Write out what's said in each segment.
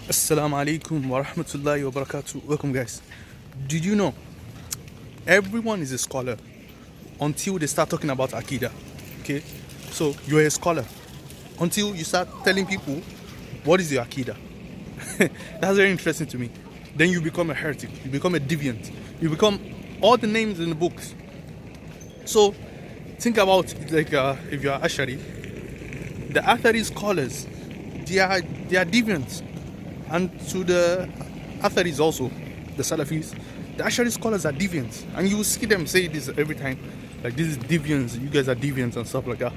Assalamu alaikum wa rahmatullahi wa barakatuh. Welcome, guys. Did you know everyone is a scholar until they start talking about Aqeedah? Okay, so you're a scholar until you start telling people what is your Aqeedah. That's very interesting to me. Then you become a heretic, you become a deviant, you become all the names in the books. So think about it like if you're Ashari, the Athari scholars, they are deviants. And to the Atharis also, the Salafis, the Ashari scholars are deviants. And you will see them say this every time. Like, this is deviants, you guys are deviants and stuff like that.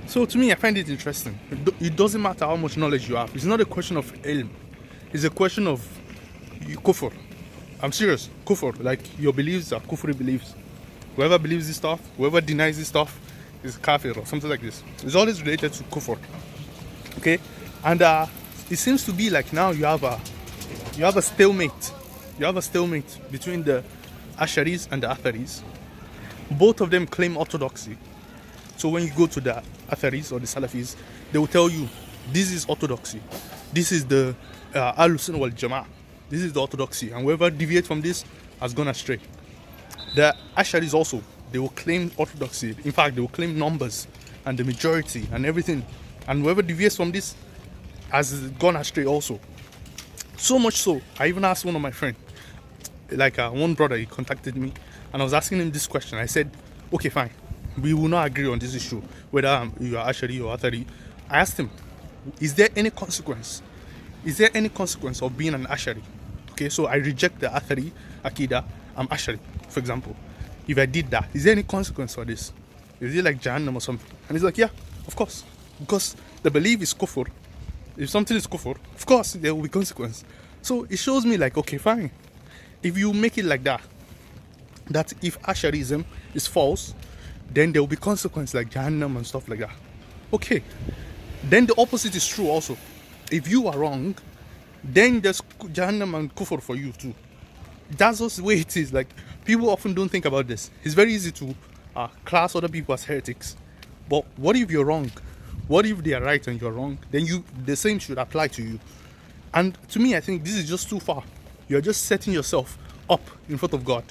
So to me, I find it interesting. It doesn't matter how much knowledge you have. It's not a question of ilm. It's a question of kufr. I'm serious, kufr. Like, your beliefs are kufri beliefs. Whoever believes this stuff, whoever denies this stuff, is kafir or something like this. It's always related to kufr. Okay? And it seems to be like now you have a stalemate. You have a stalemate between the Asharis and the Atharis. Both of them claim orthodoxy. So when you go to the Atharis or the Salafis, they will tell you this is orthodoxy. This is the Ahl-Sunnah wal Jama'ah. This is the orthodoxy, and whoever deviates from this has gone astray. The Asharis also, they will claim orthodoxy. In fact, they will claim numbers and the majority and everything. And whoever deviates from this has gone astray also. So much so, I even asked one of my friends, like one brother, he contacted me, and I was asking him this question. I said, okay, fine, we will not agree on this issue, whether you are Ashari or Athari. I asked him, is there any consequence? Is there any consequence of being an Ashari? Okay, so I reject the Athari, Aqeedah, I'm Ashari, for example. If I did that, is there any consequence for this? Is it like Jahannam or something? And he's like, yeah, of course. Because the belief is kufr. If something is kufr, of course there will be consequence. So it shows me like, okay, fine. If you make it like that, that if Asharism is false, then there will be consequence like Jahannam and stuff like that. Okay. Then the opposite is true also. If you are wrong, then there's Jahannam and kufr for you too. That's just the way it is. Like, people often don't think about this. It's very easy to class other people as heretics. But what if you're wrong? What if they are right and you're wrong? Then the same should apply to you. And to me, I think this is just too far. You're just setting yourself up in front of God.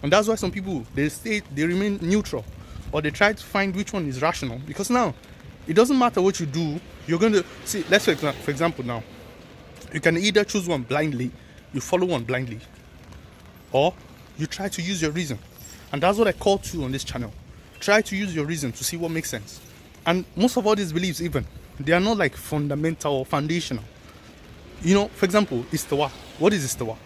And that's why some people, they remain neutral. Or they try to find which one is rational. Because now, it doesn't matter what you do. You're going to, see, let's say, for example now, you can either choose one blindly, you follow one blindly, or you try to use your reason. And that's what I call to on this channel. Try to use your reason to see what makes sense. And most of all these beliefs, even, they are not like fundamental or foundational. You know, for example, istiwa. What is istiwa?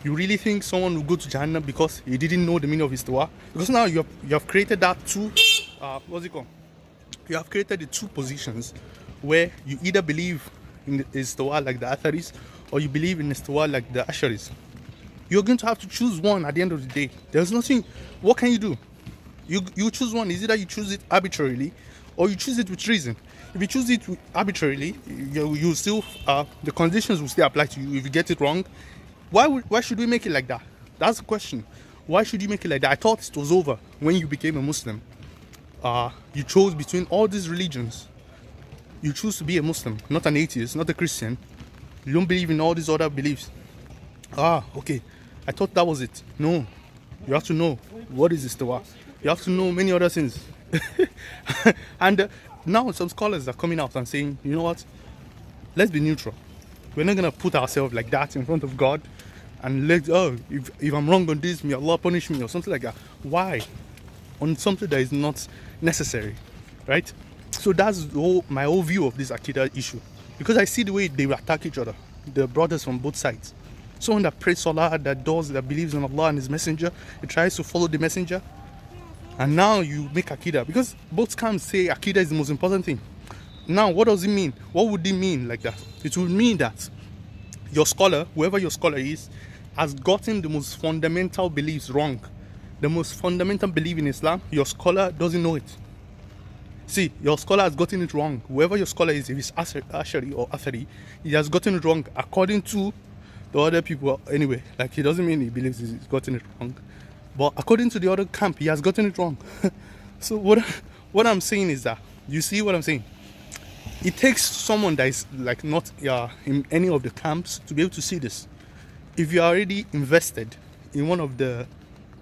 You really think someone will go to Jahannam because he didn't know the meaning of istiwa? Because now you have created that two, what's it called? You have created the two positions where you either believe in istiwa like the Atharis, or you believe in istiwa like the Asharis. You're going to have to choose one at the end of the day. There's nothing, what can you do? You choose one. Is it that you choose it arbitrarily, or you choose it with reason? If you choose it arbitrarily, you still the conditions will still apply to you. If you get it wrong, why should we make it like that? That's the question. Why should you make it like that? I thought it was over when you became a Muslim. You chose between all these religions. You choose to be a Muslim, not an atheist, not a Christian. You don't believe in all these other beliefs. Okay. I thought that was it. No. You have to know what is istiwa. You have to know many other things. And now some scholars are coming out and saying, you know what? Let's be neutral. We're not going to put ourselves like that in front of God and if I'm wrong on this, may Allah punish me or something like that. Why? On something that is not necessary. Right? So that's my whole view of this Aqeedah issue. Because I see the way they attack each other. The brothers from both sides. Someone that prays Salah, that believes in Allah and His Messenger, he tries to follow the Messenger. And now you make Aqeedah. Because both camps say Aqeedah is the most important thing. Now, what does it mean? What would it mean like that? It would mean that your scholar, whoever your scholar is, has gotten the most fundamental beliefs wrong. The most fundamental belief in Islam, your scholar doesn't know it. See, your scholar has gotten it wrong. Whoever your scholar is, if it's Ashari or Athari, he has gotten it wrong according to the other people. Anyway, like, he doesn't mean he believes he's gotten it wrong. But according to the other camp, he has gotten it wrong. So what I'm saying is that, you see what I'm saying? it takes someone that is like not in any of the camps to be able to see this. If you are already invested in one of the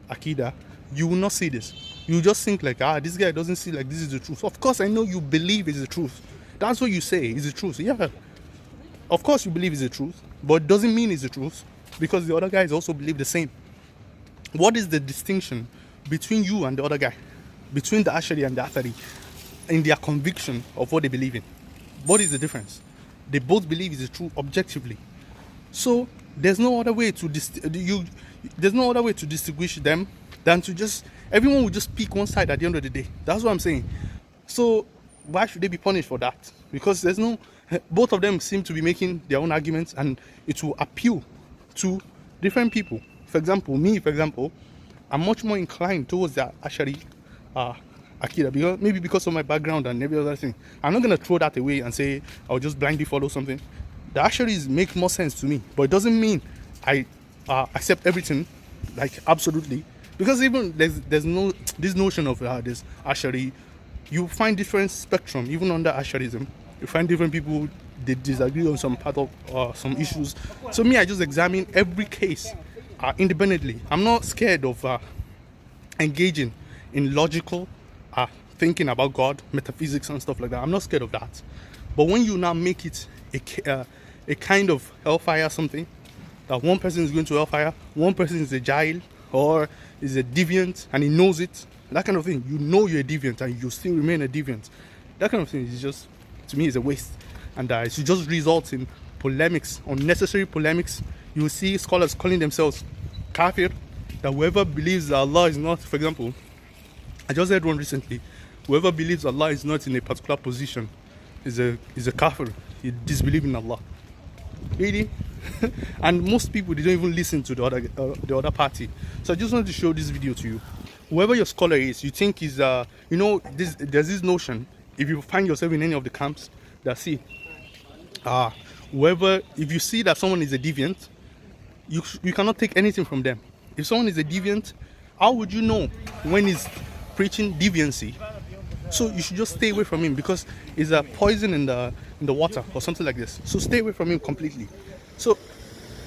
Aqeedah, you will not see this. You just think like, this guy doesn't see like this is the truth. Of course, I know you believe it's the truth. That's what you say is the truth. Yeah, of course you believe it's the truth, but it doesn't mean it's the truth because the other guys also believe the same. What is the distinction between you and the other guy, between the Ashari and the Athari, in their conviction of what they believe in? What is the difference? They both believe it's the truth objectively. So there's no other way to there's no other way to distinguish them than to just everyone will just pick one side at the end of the day. That's what I'm saying. So why should they be punished for that? Because there's no, both of them seem to be making their own arguments and it will appeal to different people. For example, I'm much more inclined towards the Ashari Aqeedah, maybe because of my background and every other thing. I'm not going to throw that away and say I'll just blindly follow something. The Asharis make more sense to me, but it doesn't mean I accept everything, like absolutely. Because even there's no this notion of this Ashari, you find different spectrum even under Asharism. You find different people they disagree on some part of some issues. So me, I just examine every case independently. I'm not scared of engaging in logical thinking about God, metaphysics and stuff like that. I'm not scared of that. But when you now make it a kind of hellfire, something that one person is going to hellfire, one person is a jahil or is a deviant and he knows it, that kind of thing. You know you're a deviant and you still remain a deviant. That kind of thing is just, to me, is a waste. And it just results in polemics, unnecessary polemics. You will see scholars calling themselves kafir, that whoever believes that Allah is not, for example, I just heard one recently, whoever believes Allah is not in a particular position is a kafir. He disbelieves in Allah. Really? And most people, they don't even listen to the other party. So I just wanted to show this video to you. Whoever your scholar is, you think is there's this notion, if you find yourself in any of the camps, that see if you see that someone is a deviant, you cannot take anything from them. If someone is a deviant, how would you know when he's preaching deviancy? So you should just stay away from him because he's a poison in the water or something like this. So stay away from him completely. So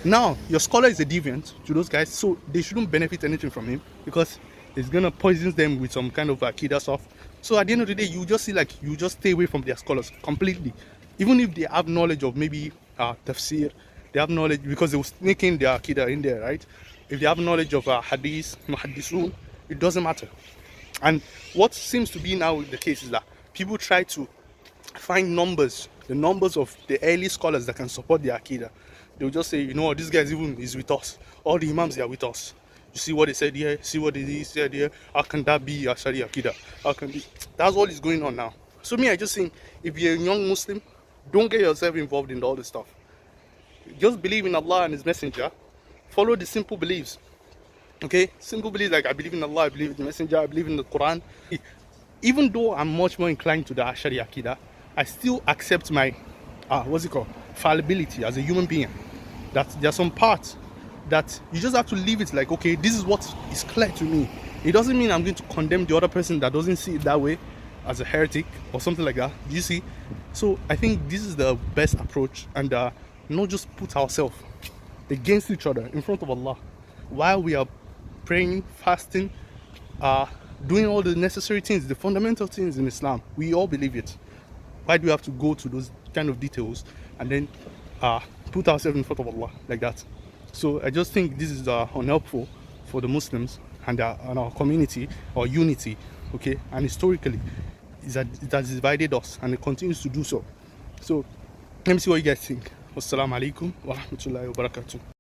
now your scholar is a deviant to those guys, so they shouldn't benefit anything from him because it's gonna poison them with some kind of Aqeedah stuff. So at the end of the day, you just see like you just stay away from their scholars completely, even if they have knowledge of maybe tafsir, they have knowledge because they were sneaking their Aqeedah in there, right? If they have knowledge of hadith, muhaddisun, it doesn't matter. And what seems to be now the case is that people try to find the numbers of the early scholars that can support the Aqeedah. They'll just say, this guy is with us. All the imams, they are with us. You see what they said here, see what they said here. How can that be Ashari Aqeedah? How can be? That's what is going on now. So me, I just think, if you're a young Muslim, don't get yourself involved in all this stuff. Just believe in Allah and His Messenger. Follow the simple beliefs. Okay, simple beliefs like I believe in Allah, I believe in the Messenger, I believe in the Quran. Even though I'm much more inclined to the Ashari Aqeedah, I still accept my fallibility as a human being. That there are some parts that you just have to leave it like, okay, this is what is clear to me. It doesn't mean I'm going to condemn the other person that doesn't see it that way as a heretic or something like that. You see? So I think this is the best approach, and not just put ourselves against each other in front of Allah while we are praying, fasting, doing all the necessary things, the fundamental things in Islam. We all believe it. Why do we have to go to those kind of details and then put ourselves in front of Allah like that? So I just think this is unhelpful for the Muslims and our community or unity, okay? And historically, it has divided us and it continues to do so. So let me see what you guys think. Wassalamu alaikum wa rahmatullahi wa barakatuh.